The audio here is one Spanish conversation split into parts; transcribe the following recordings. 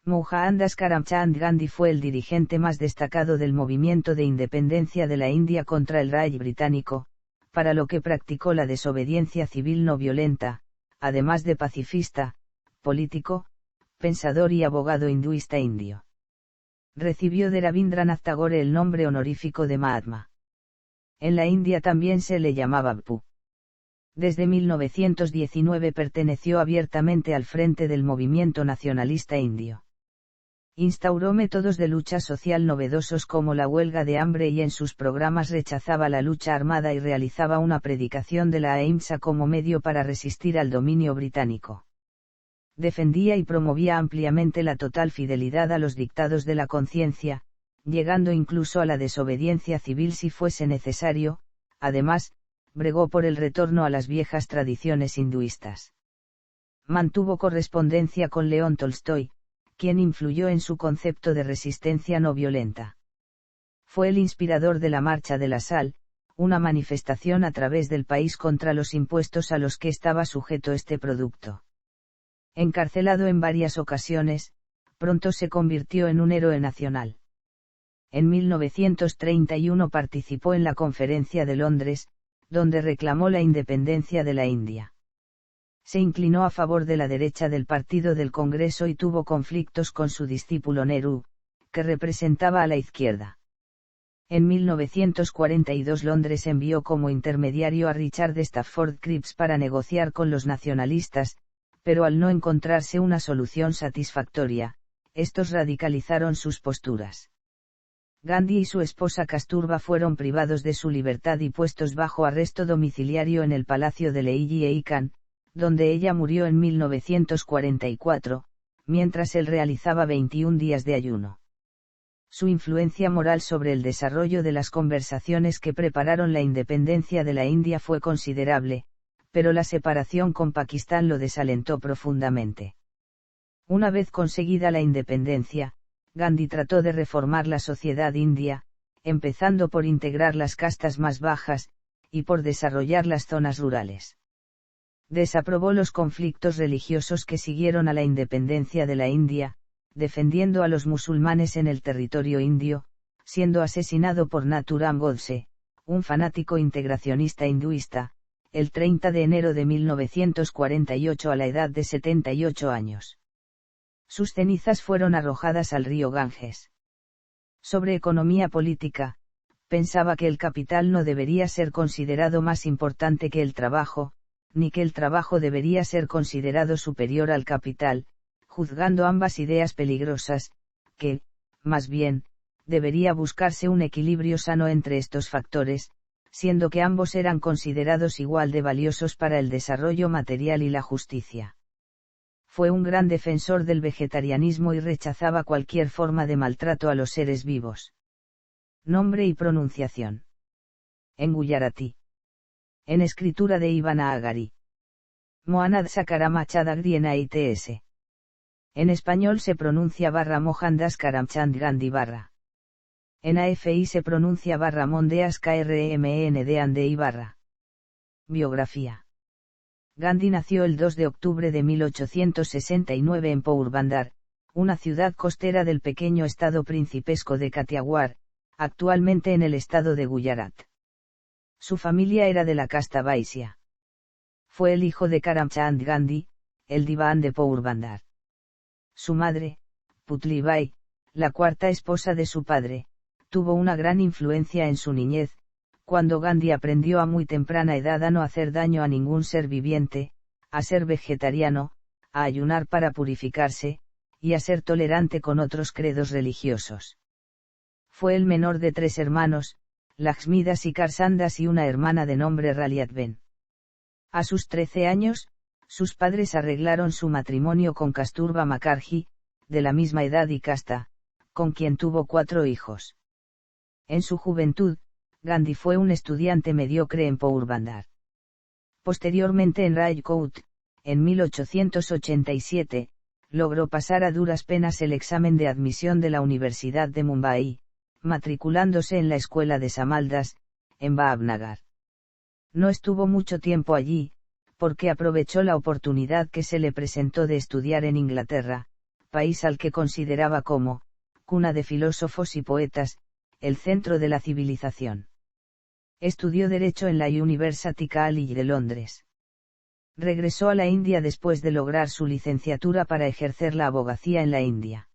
Mohandas Karamchand Gandhi fue el dirigente más destacado del movimiento de independencia de la India contra el Raj británico, para lo que practicó la desobediencia civil no violenta, además de pacifista, político, pensador y abogado hinduista indio. Recibió de Rabindranath Tagore el nombre honorífico de Mahatma. En la India también se le llamaba Bapu. Desde 1919 perteneció abiertamente al frente del movimiento nacionalista indio. Instauró métodos de lucha social novedosos como la huelga de hambre y en sus programas rechazaba la lucha armada y realizaba una predicación de la ahimsa como medio para resistir al dominio británico. Defendía y promovía ampliamente la total fidelidad a los dictados de la conciencia, llegando incluso a la desobediencia civil si fuese necesario. Además, bregó por el retorno a las viejas tradiciones hinduistas. Mantuvo correspondencia con León Tolstoy, quien influyó en su concepto de resistencia no violenta. Fue el inspirador de la Marcha de la Sal, una manifestación a través del país contra los impuestos a los que estaba sujeto este producto. Encarcelado en varias ocasiones, pronto se convirtió en un héroe nacional. En 1931 participó en la Conferencia de Londres, donde reclamó la independencia de la India. Se inclinó a favor de la derecha del Partido del Congreso y tuvo conflictos con su discípulo Nehru, que representaba a la izquierda. En 1942 Londres envió como intermediario a Richard Stafford Cripps para negociar con los nacionalistas, pero al no encontrarse una solución satisfactoria, estos radicalizaron sus posturas. Gandhi y su esposa Kasturba fueron privados de su libertad y puestos bajo arresto domiciliario en el Palacio de Leiji e Ikan, donde ella murió en 1944, mientras él realizaba 21 días de ayuno. Su influencia moral sobre el desarrollo de las conversaciones que prepararon la independencia de la India fue considerable, pero la separación con Pakistán lo desalentó profundamente. Una vez conseguida la independencia, Gandhi trató de reformar la sociedad india, empezando por integrar las castas más bajas, y por desarrollar las zonas rurales. Desaprobó los conflictos religiosos que siguieron a la independencia de la India, defendiendo a los musulmanes en el territorio indio, siendo asesinado por Nathuram Godse, un fanático integracionista hinduista, el 30 de enero de 1948 a la edad de 78 años. Sus cenizas fueron arrojadas al río Ganges. Sobre economía política, pensaba que el capital no debería ser considerado más importante que el trabajo, ni que el trabajo debería ser considerado superior al capital, juzgando ambas ideas peligrosas, que, más bien, debería buscarse un equilibrio sano entre estos factores, siendo que ambos eran considerados igual de valiosos para el desarrollo material y la justicia. Fue un gran defensor del vegetarianismo y rechazaba cualquier forma de maltrato a los seres vivos. Nombre y pronunciación. En guyaratí. En escritura de Ivana Agari. Mohanad Sakarama Chadagri en AITS. En español se pronuncia Mohandas Karamchand Gandhi /. En AFI se pronuncia Mondeas KRMEND Andei /. Biografía. Gandhi nació el 2 de octubre de 1869 en Porbandar, una ciudad costera del pequeño estado principesco de Kathiawar, actualmente en el estado de Gujarat. Su familia era de la casta Vaisya. Fue el hijo de Karamchand Gandhi, el diván de Porbandar. Su madre, Putlibai, la cuarta esposa de su padre, tuvo una gran influencia en su niñez, cuando Gandhi aprendió a muy temprana edad a no hacer daño a ningún ser viviente, a ser vegetariano, a ayunar para purificarse, y a ser tolerante con otros credos religiosos. Fue el menor de 3 hermanos, Lakshmidas y Karsandas y una hermana de nombre Raliatben. A sus 13 años, sus padres arreglaron su matrimonio con Kasturba Mukherjee, de la misma edad y casta, con quien tuvo 4 hijos. En su juventud, Gandhi fue un estudiante mediocre en Porbandar. Posteriormente en Rajkot, en 1887, logró pasar a duras penas el examen de admisión de la Universidad de Mumbai, matriculándose en la escuela de Samaldas, en Bhavnagar. No estuvo mucho tiempo allí, porque aprovechó la oportunidad que se le presentó de estudiar en Inglaterra, país al que consideraba como, cuna de filósofos y poetas, el centro de la civilización. Estudió Derecho en la University College de Londres. Regresó a la India después de lograr su licenciatura para ejercer la abogacía en la India.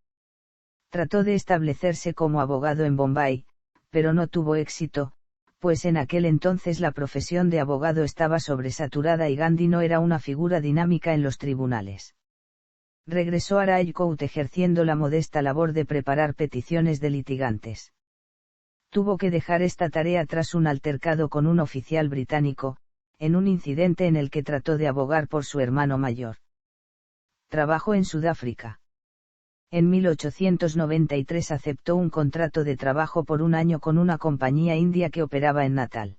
Trató de establecerse como abogado en Bombay, pero no tuvo éxito, pues en aquel entonces la profesión de abogado estaba sobresaturada y Gandhi no era una figura dinámica en los tribunales. Regresó a Rajkot ejerciendo la modesta labor de preparar peticiones de litigantes. Tuvo que dejar esta tarea tras un altercado con un oficial británico, en un incidente en el que trató de abogar por su hermano mayor. Trabajó en Sudáfrica. En 1893 aceptó un contrato de trabajo por un año con una compañía india que operaba en Natal.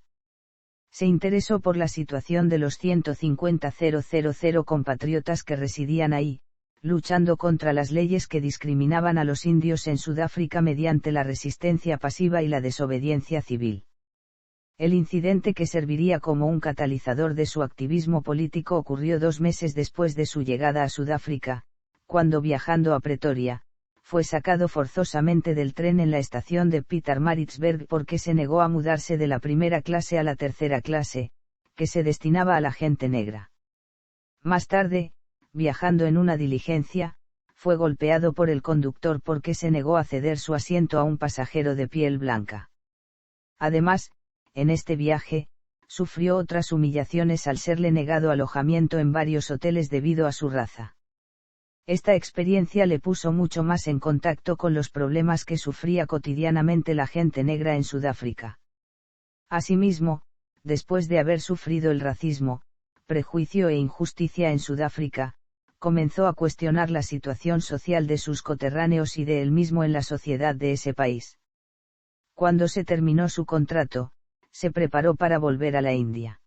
Se interesó por la situación de los 150.000 compatriotas que residían ahí, luchando contra las leyes que discriminaban a los indios en Sudáfrica mediante la resistencia pasiva y la desobediencia civil. El incidente que serviría como un catalizador de su activismo político ocurrió 2 meses después de su llegada a Sudáfrica, cuando viajando a Pretoria, fue sacado forzosamente del tren en la estación de Pietermaritzburg porque se negó a mudarse de la primera clase a la tercera clase, que se destinaba a la gente negra. Más tarde, viajando en una diligencia, fue golpeado por el conductor porque se negó a ceder su asiento a un pasajero de piel blanca. Además, en este viaje, sufrió otras humillaciones al serle negado alojamiento en varios hoteles debido a su raza. Esta experiencia le puso mucho más en contacto con los problemas que sufría cotidianamente la gente negra en Sudáfrica. Asimismo, después de haber sufrido el racismo, prejuicio e injusticia en Sudáfrica, comenzó a cuestionar la situación social de sus coterráneos y de él mismo en la sociedad de ese país. Cuando se terminó su contrato, se preparó para volver a la India.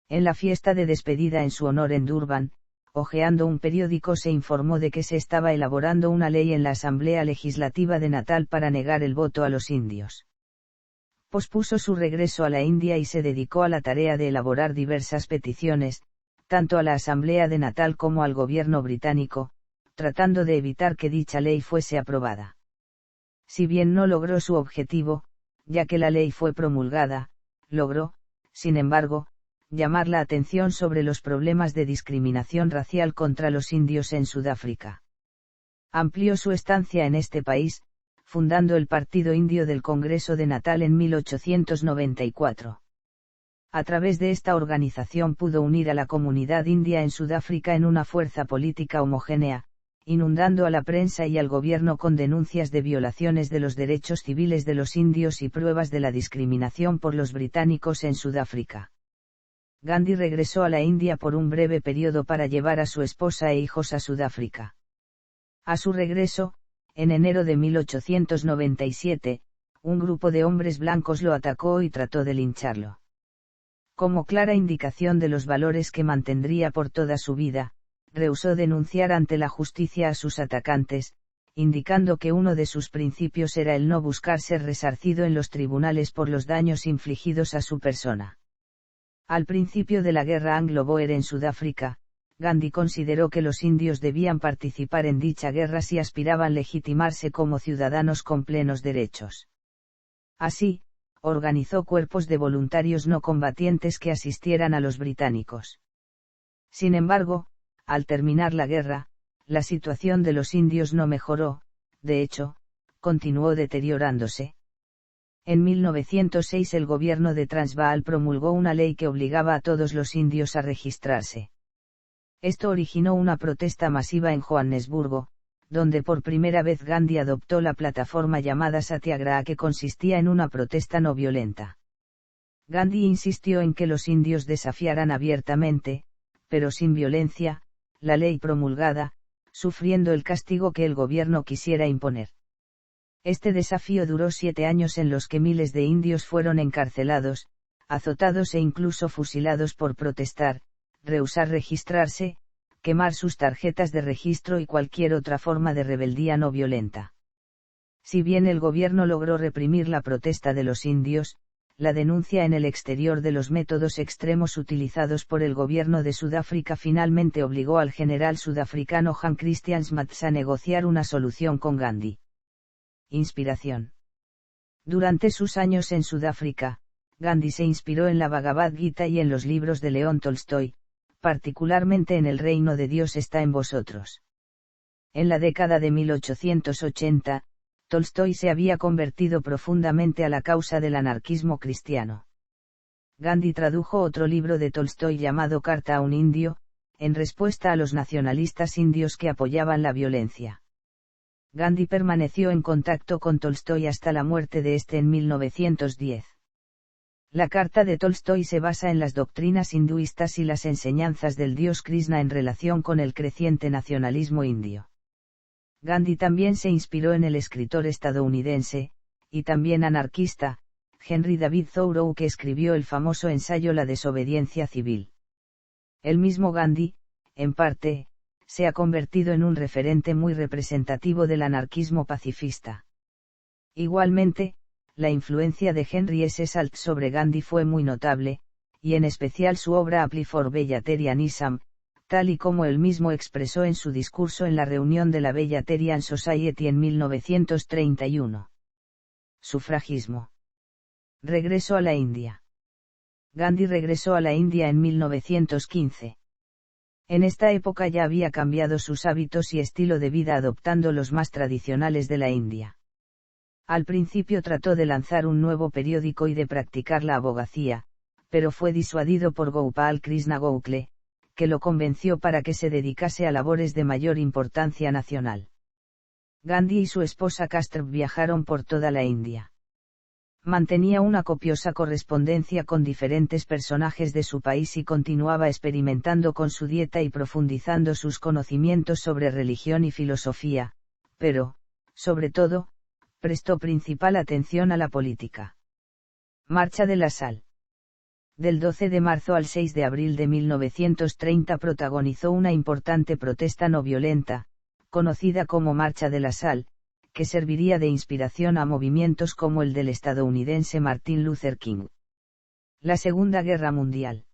En la fiesta de despedida en su honor en Durban, hojeando un periódico se informó de que se estaba elaborando una ley en la Asamblea Legislativa de Natal para negar el voto a los indios. Pospuso su regreso a la India y se dedicó a la tarea de elaborar diversas peticiones, tanto a la Asamblea de Natal como al gobierno británico, tratando de evitar que dicha ley fuese aprobada. Si bien no logró su objetivo, ya que la ley fue promulgada, logró, sin embargo, llamar la atención sobre los problemas de discriminación racial contra los indios en Sudáfrica. Amplió su estancia en este país, fundando el Partido Indio del Congreso de Natal en 1894. A través de esta organización pudo unir a la comunidad india en Sudáfrica en una fuerza política homogénea, inundando a la prensa y al gobierno con denuncias de violaciones de los derechos civiles de los indios y pruebas de la discriminación por los británicos en Sudáfrica. Gandhi regresó a la India por un breve periodo para llevar a su esposa e hijos a Sudáfrica. A su regreso, en enero de 1897, un grupo de hombres blancos lo atacó y trató de lincharlo. Como clara indicación de los valores que mantendría por toda su vida, rehusó denunciar ante la justicia a sus atacantes, indicando que uno de sus principios era el no buscar ser resarcido en los tribunales por los daños infligidos a su persona. Al principio de la guerra anglo-boer en Sudáfrica, Gandhi consideró que los indios debían participar en dicha guerra si aspiraban legitimarse como ciudadanos con plenos derechos. Así, organizó cuerpos de voluntarios no combatientes que asistieran a los británicos. Sin embargo, al terminar la guerra, la situación de los indios no mejoró, de hecho, continuó deteriorándose. En 1906 el gobierno de Transvaal promulgó una ley que obligaba a todos los indios a registrarse. Esto originó una protesta masiva en Johannesburgo, donde por primera vez Gandhi adoptó la plataforma llamada Satyagraha, que consistía en una protesta no violenta. Gandhi insistió en que los indios desafiaran abiertamente, pero sin violencia, la ley promulgada, sufriendo el castigo que el gobierno quisiera imponer. Este desafío duró 7 años en los que miles de indios fueron encarcelados, azotados e incluso fusilados por protestar, rehusar registrarse, quemar sus tarjetas de registro y cualquier otra forma de rebeldía no violenta. Si bien el gobierno logró reprimir la protesta de los indios, la denuncia en el exterior de los métodos extremos utilizados por el gobierno de Sudáfrica finalmente obligó al general sudafricano Jan Christian Smuts a negociar una solución con Gandhi. Inspiración. Durante sus años en Sudáfrica, Gandhi se inspiró en la Bhagavad Gita y en los libros de León Tolstoy, particularmente en El reino de Dios está en vosotros. En la década de 1880, Tolstoy se había convertido profundamente a la causa del anarquismo cristiano. Gandhi tradujo otro libro de Tolstoy llamado Carta a un indio, en respuesta a los nacionalistas indios que apoyaban la violencia. Gandhi permaneció en contacto con Tolstoy hasta la muerte de este en 1910. La carta de Tolstoy se basa en las doctrinas hinduistas y las enseñanzas del dios Krishna en relación con el creciente nacionalismo indio. Gandhi también se inspiró en el escritor estadounidense, y también anarquista, Henry David Thoreau, que escribió el famoso ensayo La desobediencia civil. El mismo Gandhi, en parte, se ha convertido en un referente muy representativo del anarquismo pacifista. Igualmente, la influencia de Henry S. Salt sobre Gandhi fue muy notable, y en especial su obra A Plea for Vegetarianism, tal y como él mismo expresó en su discurso en la reunión de la Vegetarian Society en 1931. Sufragismo. Regreso a la India. Gandhi regresó a la India en 1915. En esta época ya había cambiado sus hábitos y estilo de vida adoptando los más tradicionales de la India. Al principio trató de lanzar un nuevo periódico y de practicar la abogacía, pero fue disuadido por Gopal Krishna Gokhale, que lo convenció para que se dedicase a labores de mayor importancia nacional. Gandhi y su esposa Kastrp viajaron por toda la India. Mantenía una copiosa correspondencia con diferentes personajes de su país y continuaba experimentando con su dieta y profundizando sus conocimientos sobre religión y filosofía, pero, sobre todo, prestó principal atención a la política. Marcha de la Sal. Del 12 de marzo al 6 de abril de 1930 protagonizó una importante protesta no violenta, conocida como Marcha de la Sal, que serviría de inspiración a movimientos como el del estadounidense Martin Luther King. La Segunda Guerra Mundial.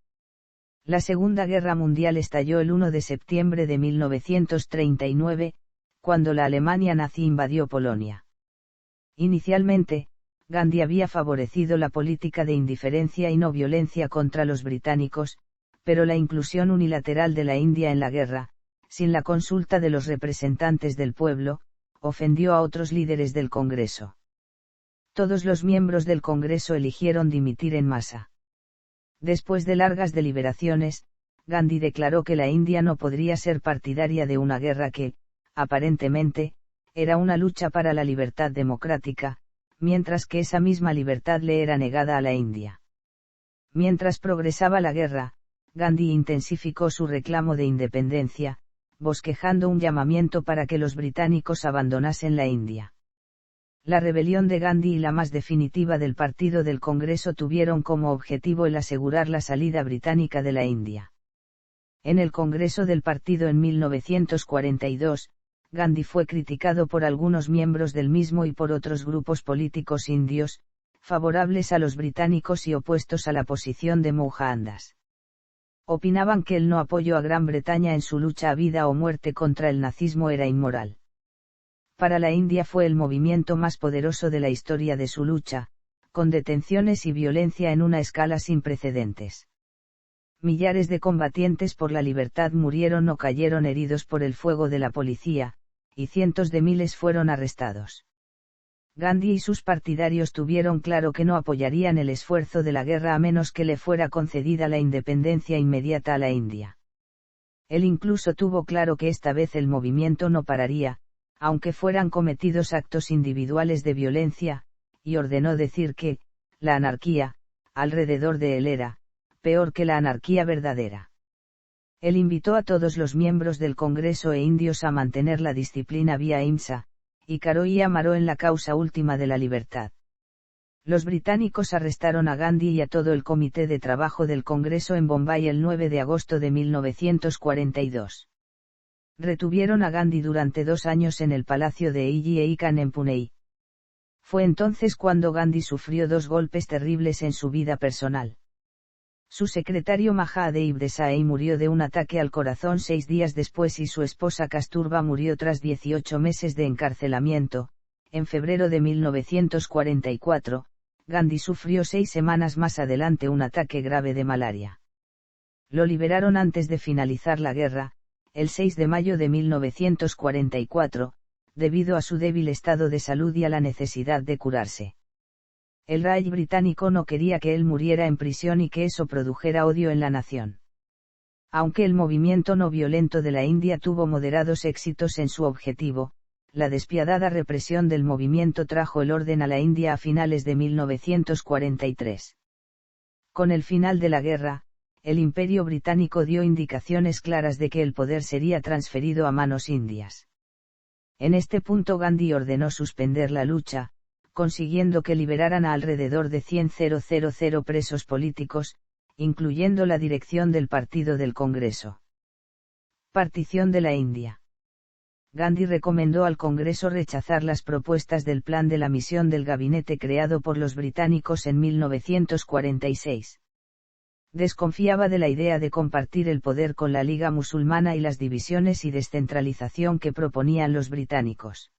La Segunda Guerra Mundial estalló el 1 de septiembre de 1939, cuando la Alemania nazi invadió Polonia. Inicialmente, Gandhi había favorecido la política de indiferencia y no violencia contra los británicos, pero la inclusión unilateral de la India en la guerra, sin la consulta de los representantes del pueblo, ofendió a otros líderes del Congreso. Todos los miembros del Congreso eligieron dimitir en masa. Después de largas deliberaciones, Gandhi declaró que la India no podría ser partidaria de una guerra que, aparentemente, era una lucha para la libertad democrática, mientras que esa misma libertad le era negada a la India. Mientras progresaba la guerra, Gandhi intensificó su reclamo de independencia, bosquejando un llamamiento para que los británicos abandonasen la India. La rebelión de Gandhi y la más definitiva del Partido del Congreso tuvieron como objetivo el asegurar la salida británica de la India. En el Congreso del Partido en 1942, Gandhi fue criticado por algunos miembros del mismo y por otros grupos políticos indios, favorables a los británicos y opuestos a la posición de Mohandas. Opinaban que el no apoyo a Gran Bretaña en su lucha a vida o muerte contra el nazismo era inmoral. Para la India fue el movimiento más poderoso de la historia de su lucha, con detenciones y violencia en una escala sin precedentes. Millares de combatientes por la libertad murieron o cayeron heridos por el fuego de la policía, y cientos de miles fueron arrestados. Gandhi y sus partidarios tuvieron claro que no apoyarían el esfuerzo de la guerra a menos que le fuera concedida la independencia inmediata a la India. Él incluso tuvo claro que esta vez el movimiento no pararía, aunque fueran cometidos actos individuales de violencia, y ordenó decir que, la anarquía, alrededor de él era, peor que la anarquía verdadera. Él invitó a todos los miembros del Congreso e indios a mantener la disciplina vía ahimsa, y Karo y Amaro en la causa última de la libertad. Los británicos arrestaron a Gandhi y a todo el comité de trabajo del Congreso en Bombay el 9 de agosto de 1942. Retuvieron a Gandhi durante 2 años en el Palacio de Iji e Khan en Pune. Fue entonces cuando Gandhi sufrió dos golpes terribles en su vida personal. Su secretario Mahadev Desai murió de un ataque al corazón 6 días después y su esposa Kasturba murió tras 18 meses de encarcelamiento. En febrero de 1944, Gandhi sufrió 6 semanas más adelante un ataque grave de malaria. Lo liberaron antes de finalizar la guerra, el 6 de mayo de 1944, debido a su débil estado de salud y a la necesidad de curarse. El Raj británico no quería que él muriera en prisión y que eso produjera odio en la nación. Aunque el movimiento no violento de la India tuvo moderados éxitos en su objetivo, la despiadada represión del movimiento trajo el orden a la India a finales de 1943. Con el final de la guerra, el Imperio británico dio indicaciones claras de que el poder sería transferido a manos indias. En este punto Gandhi ordenó suspender la lucha, consiguiendo que liberaran a alrededor de 100.000 presos políticos, incluyendo la dirección del Partido del Congreso. Partición de la India. Gandhi recomendó al Congreso rechazar las propuestas del plan de la misión del gabinete creado por los británicos en 1946. Desconfiaba de la idea de compartir el poder con la Liga Musulmana y las divisiones y descentralización que proponían los británicos.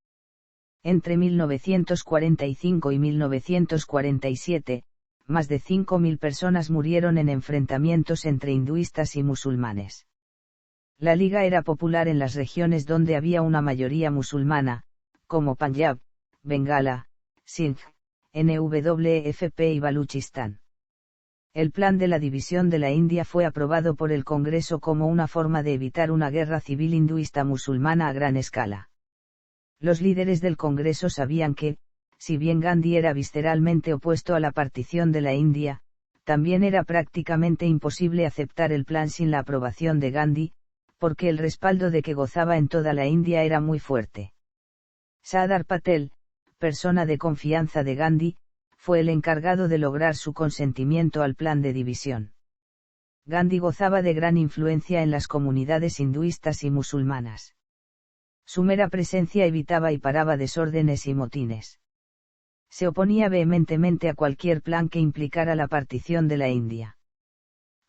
Entre 1945 y 1947, más de 5.000 personas murieron en enfrentamientos entre hinduistas y musulmanes. La Liga era popular en las regiones donde había una mayoría musulmana, como Panjab, Bengala, Sindh, NWFP y Baluchistán. El plan de la división de la India fue aprobado por el Congreso como una forma de evitar una guerra civil hinduista-musulmana a gran escala. Los líderes del Congreso sabían que, si bien Gandhi era visceralmente opuesto a la partición de la India, también era prácticamente imposible aceptar el plan sin la aprobación de Gandhi, porque el respaldo de que gozaba en toda la India era muy fuerte. Sardar Patel, persona de confianza de Gandhi, fue el encargado de lograr su consentimiento al plan de división. Gandhi gozaba de gran influencia en las comunidades hinduistas y musulmanas. Su mera presencia evitaba y paraba desórdenes y motines. Se oponía vehementemente a cualquier plan que implicara la partición de la India.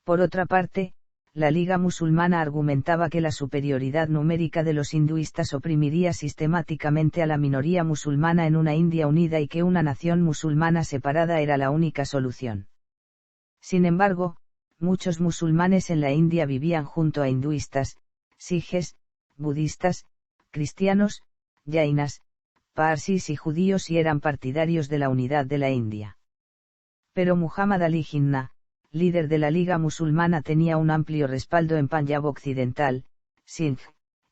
Por otra parte, la Liga Musulmana argumentaba que la superioridad numérica de los hinduistas oprimiría sistemáticamente a la minoría musulmana en una India unida y que una nación musulmana separada era la única solución. Sin embargo, muchos musulmanes en la India vivían junto a hinduistas, sijes, budistas, cristianos, jainas, parsis y judíos y eran partidarios de la unidad de la India. Pero Muhammad Ali Jinnah, líder de la Liga Musulmana, tenía un amplio respaldo en Panjab Occidental, Sindh,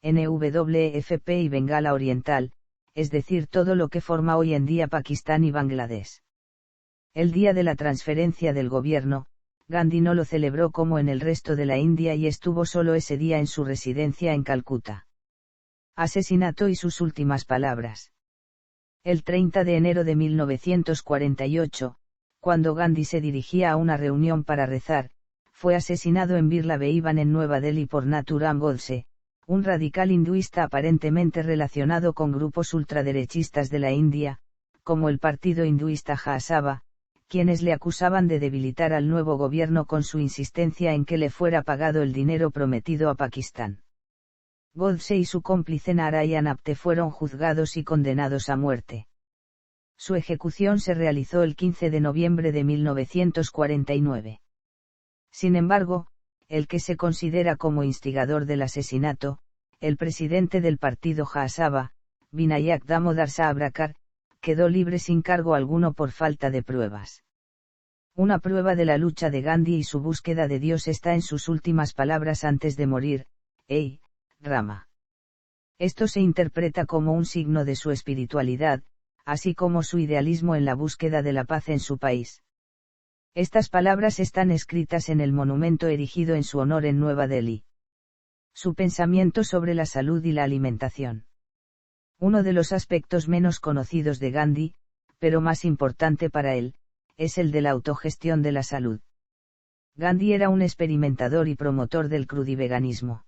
NWFP y Bengala Oriental, es decir, todo lo que forma hoy en día Pakistán y Bangladesh. El día de la transferencia del gobierno, Gandhi no lo celebró como en el resto de la India y estuvo solo ese día en su residencia en Calcuta. Asesinato y sus últimas palabras. El 30 de enero de 1948, cuando Gandhi se dirigía a una reunión para rezar, fue asesinado en Birla Beiban en Nueva Delhi por Nathuram Godse, un radical hinduista aparentemente relacionado con grupos ultraderechistas de la India, como el partido hinduista Jasava, quienes le acusaban de debilitar al nuevo gobierno con su insistencia en que le fuera pagado el dinero prometido a Pakistán. Godse y su cómplice Narayan Apte fueron juzgados y condenados a muerte. Su ejecución se realizó el 15 de noviembre de 1949. Sin embargo, el que se considera como instigador del asesinato, el presidente del partido Jasava, Vinayak Damodar Sabharkar, quedó libre sin cargo alguno por falta de pruebas. Una prueba de la lucha de Gandhi y su búsqueda de Dios está en sus últimas palabras antes de morir: «Hey, Rama». Esto se interpreta como un signo de su espiritualidad, así como su idealismo en la búsqueda de la paz en su país. Estas palabras están escritas en el monumento erigido en su honor en Nueva Delhi. Su pensamiento sobre la salud y la alimentación. Uno de los aspectos menos conocidos de Gandhi, pero más importante para él, es el de la autogestión de la salud. Gandhi era un experimentador y promotor del crudiveganismo.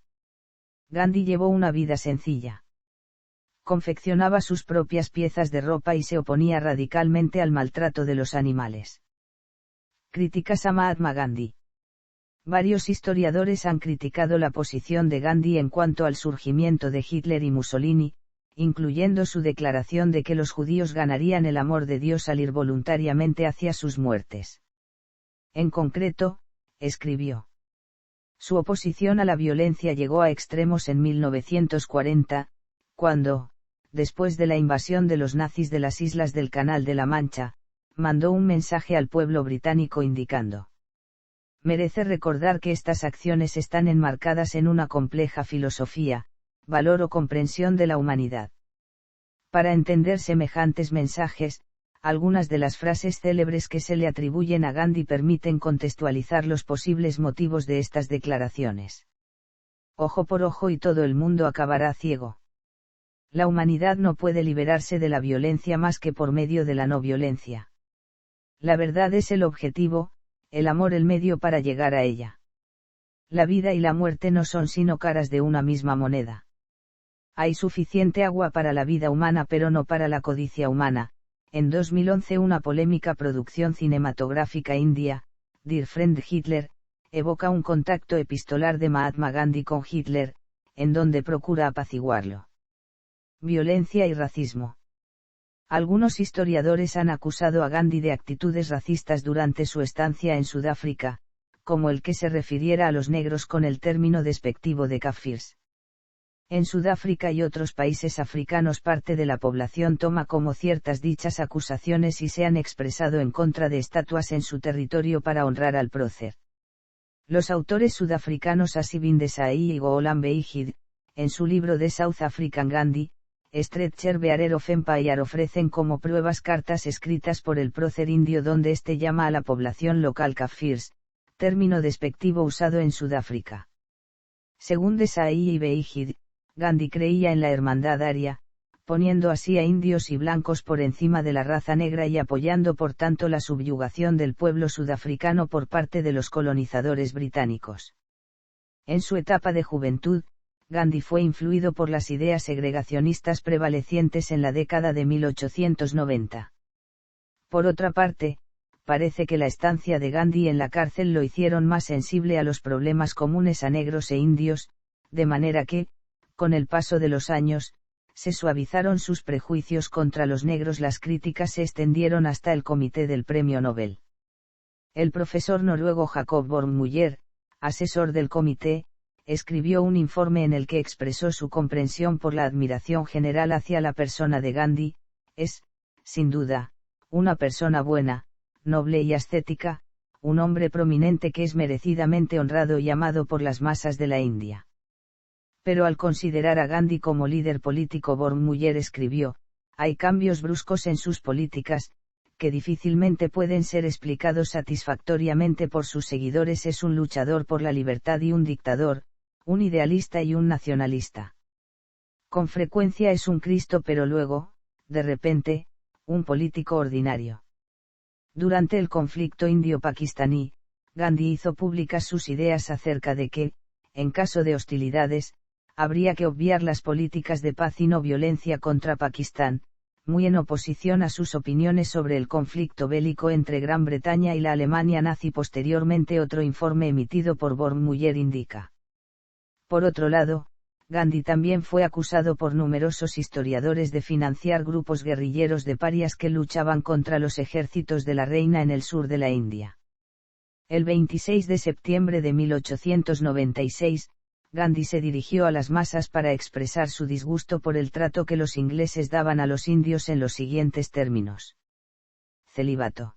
Gandhi llevó una vida sencilla. Confeccionaba sus propias piezas de ropa y se oponía radicalmente al maltrato de los animales. Críticas a Mahatma Gandhi. Varios historiadores han criticado la posición de Gandhi en cuanto al surgimiento de Hitler y Mussolini, incluyendo su declaración de que los judíos ganarían el amor de Dios al ir voluntariamente hacia sus muertes. En concreto, escribió: su oposición a la violencia llegó a extremos en 1940, cuando, después de la invasión de los nazis de las islas del Canal de la Mancha, mandó un mensaje al pueblo británico indicando: merece recordar que estas acciones están enmarcadas en una compleja filosofía, valor o comprensión de la humanidad. Para entender semejantes mensajes, algunas de las frases célebres que se le atribuyen a Gandhi permiten contextualizar los posibles motivos de estas declaraciones. Ojo por ojo y todo el mundo acabará ciego. La humanidad no puede liberarse de la violencia más que por medio de la no violencia. La verdad es el objetivo, el amor el medio para llegar a ella. La vida y la muerte no son sino caras de una misma moneda. Hay suficiente agua para la vida humana pero no para la codicia humana. En 2011 una polémica producción cinematográfica india, Dear Friend Hitler, evoca un contacto epistolar de Mahatma Gandhi con Hitler, en donde procura apaciguarlo. Violencia y racismo. Algunos historiadores han acusado a Gandhi de actitudes racistas durante su estancia en Sudáfrica, como el que se refiriera a los negros con el término despectivo de kafirs. En Sudáfrica y otros países africanos parte de la población toma como ciertas dichas acusaciones y se han expresado en contra de estatuas en su territorio para honrar al prócer. Los autores sudafricanos Asibin Desai y Goolan Beijid, en su libro The South African Gandhi, Stretcher Bearer of Empire ofrecen como pruebas cartas escritas por el prócer indio donde éste llama a la población local kafirs, término despectivo usado en Sudáfrica. Según Desai y Beijid, Gandhi creía en la hermandad aria, poniendo así a indios y blancos por encima de la raza negra y apoyando por tanto la subyugación del pueblo sudafricano por parte de los colonizadores británicos. En su etapa de juventud, Gandhi fue influido por las ideas segregacionistas prevalecientes en la década de 1890. Por otra parte, parece que la estancia de Gandhi en la cárcel lo hicieron más sensible a los problemas comunes a negros e indios, de manera que, con el paso de los años, se suavizaron sus prejuicios contra los negros. Las críticas se extendieron hasta el comité del Premio Nobel. El profesor noruego Jacob Wormuller, asesor del comité, escribió un informe en el que expresó su comprensión por la admiración general hacia la persona de Gandhi. Es, sin duda, una persona buena, noble y ascética, un hombre prominente que es merecidamente honrado y amado por las masas de la India. Pero al considerar a Gandhi como líder político, Wormuller escribió: hay cambios bruscos en sus políticas, que difícilmente pueden ser explicados satisfactoriamente por sus seguidores. Es un luchador por la libertad y un dictador, un idealista y un nacionalista. Con frecuencia es un Cristo pero luego, de repente, un político ordinario. Durante el conflicto indio-pakistaní, Gandhi hizo públicas sus ideas acerca de que, en caso de hostilidades, habría que obviar las políticas de paz y no violencia contra Pakistán, muy en oposición a sus opiniones sobre el conflicto bélico entre Gran Bretaña y la Alemania nazi. Posteriormente otro informe emitido por Wormuller indica. Por otro lado, Gandhi también fue acusado por numerosos historiadores de financiar grupos guerrilleros de parias que luchaban contra los ejércitos de la reina en el sur de la India. El 26 de septiembre de 1896, Gandhi se dirigió a las masas para expresar su disgusto por el trato que los ingleses daban a los indios en los siguientes términos. Celibato.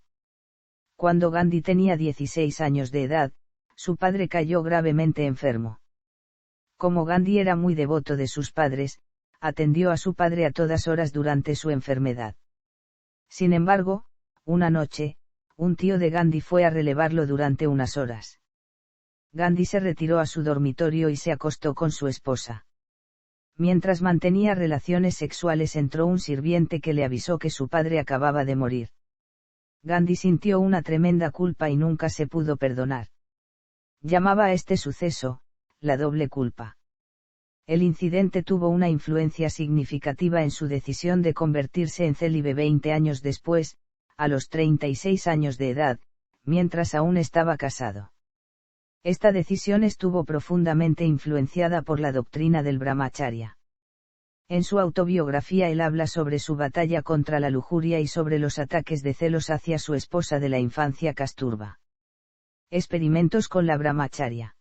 Cuando Gandhi tenía 16 años de edad, su padre cayó gravemente enfermo. Como Gandhi era muy devoto de sus padres, atendió a su padre a todas horas durante su enfermedad. Sin embargo, una noche, un tío de Gandhi fue a relevarlo durante unas horas. Gandhi se retiró a su dormitorio y se acostó con su esposa. Mientras mantenía relaciones sexuales entró un sirviente que le avisó que su padre acababa de morir. Gandhi sintió una tremenda culpa y nunca se pudo perdonar. Llamaba a este suceso, la doble culpa. El incidente tuvo una influencia significativa en su decisión de convertirse en célibe 20 años después, a los 36 años de edad, mientras aún estaba casado. Esta decisión estuvo profundamente influenciada por la doctrina del Brahmacharya. En su autobiografía él habla sobre su batalla contra la lujuria y sobre los ataques de celos hacia su esposa de la infancia Kasturba. Experimentos con la Brahmacharya.